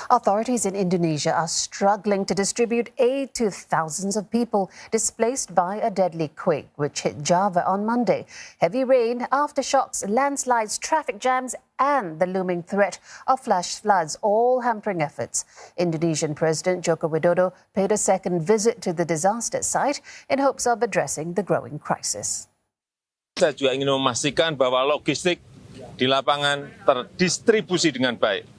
Authorities in Indonesia are struggling to distribute aid to thousands of people displaced by a deadly quake which hit Java on Monday. Heavy rain, aftershocks, landslides, traffic jams and the looming threat of flash floods all hampering efforts. Indonesian President Joko Widodo paid a second visit to the disaster site in hopes of addressing the growing crisis. Saya juga ingin memastikan bahwa logistik di lapangan terdistribusi dengan baik.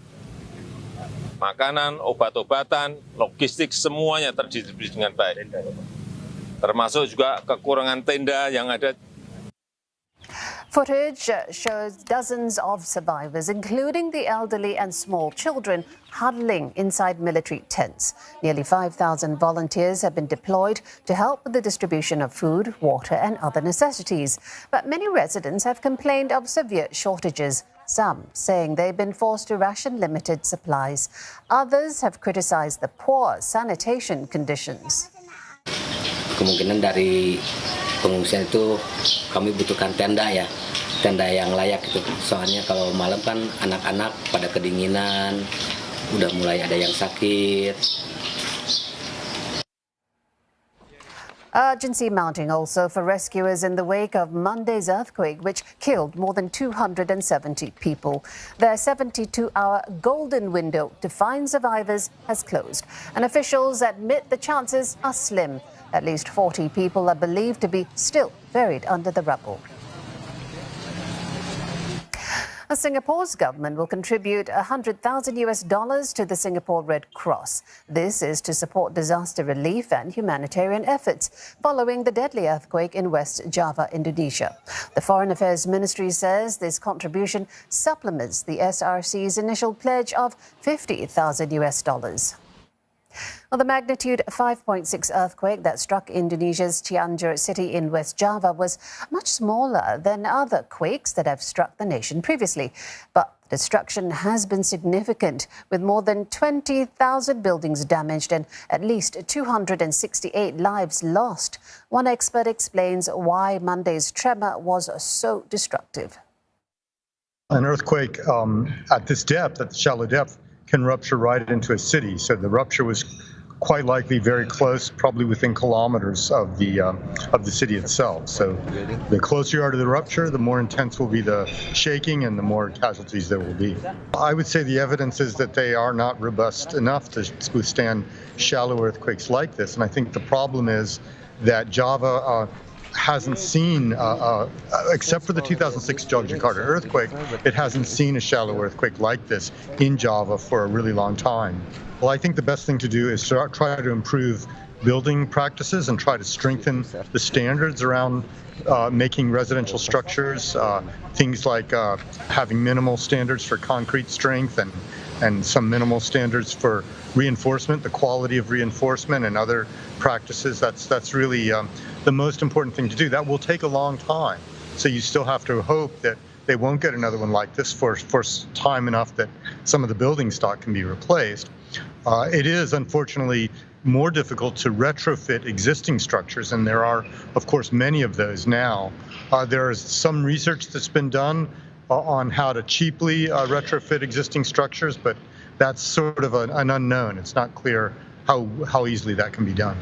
Makanan, obat-obatan, logistik semuanya terdistribusi dengan baik. Termasuk juga kekurangan tenda yang ada. Footage shows dozens of survivors, including the elderly and small children, huddling inside military tents. Nearly 5,000 volunteers have been deployed to help with the distribution of food, water and other necessities. But many residents have complained of severe shortages, some saying they've been forced to ration limited supplies. Others have criticized the poor sanitation conditions. Kemungkinan dari pengungsian itu kami butuhkan tenda yang layak itu. Soalnya kalau malam kan anak-anak pada kedinginan, udah mulai ada yang sakit. Urgency mounting also for rescuers in the wake of Monday's earthquake, which killed more than 270 people. Their 72-hour golden window to find survivors has closed, and officials admit the chances are slim. At least 40 people are believed to be still buried under the rubble. Singapore's government will contribute $100,000 to the Singapore Red Cross. This is to support disaster relief and humanitarian efforts following the deadly earthquake in West Java, Indonesia. The Foreign Affairs Ministry says this contribution supplements the SRC's initial pledge of $50,000. Well, the magnitude 5.6 earthquake that struck Indonesia's Cianjur city in West Java was much smaller than other quakes that have struck the nation previously. But the destruction has been significant, with more than 20,000 buildings damaged and at least 268 lives lost. One expert explains why Monday's tremor was so destructive. An earthquake at this depth, at the shallow depth, can rupture right into a city. So the rupture was quite likely very close, probably within kilometers of the city itself. So the closer you are to the rupture, the more intense will be the shaking and the more casualties there will be. I would say the evidence is that they are not robust enough to withstand shallow earthquakes like this. And I think the problem is that Java hasn't seen, except for the 2006 Yogyakarta earthquake, it hasn't seen a shallow earthquake like this in Java for a really long time. Well, I think the best thing to do is to try to improve building practices and try to strengthen the standards around making residential structures, things like having minimal standards for concrete strength and some minimal standards for reinforcement, the quality of reinforcement and other practices. That's really the most important thing to do. That will take a long time. So you still have to hope that they won't get another one like this for time enough that some of the building stock can be replaced. It is, unfortunately, more difficult to retrofit existing structures, and there are, of course, many of those now. There is some research that's been done on how to cheaply retrofit existing structures, but that's sort of an unknown. It's not clear how easily that can be done.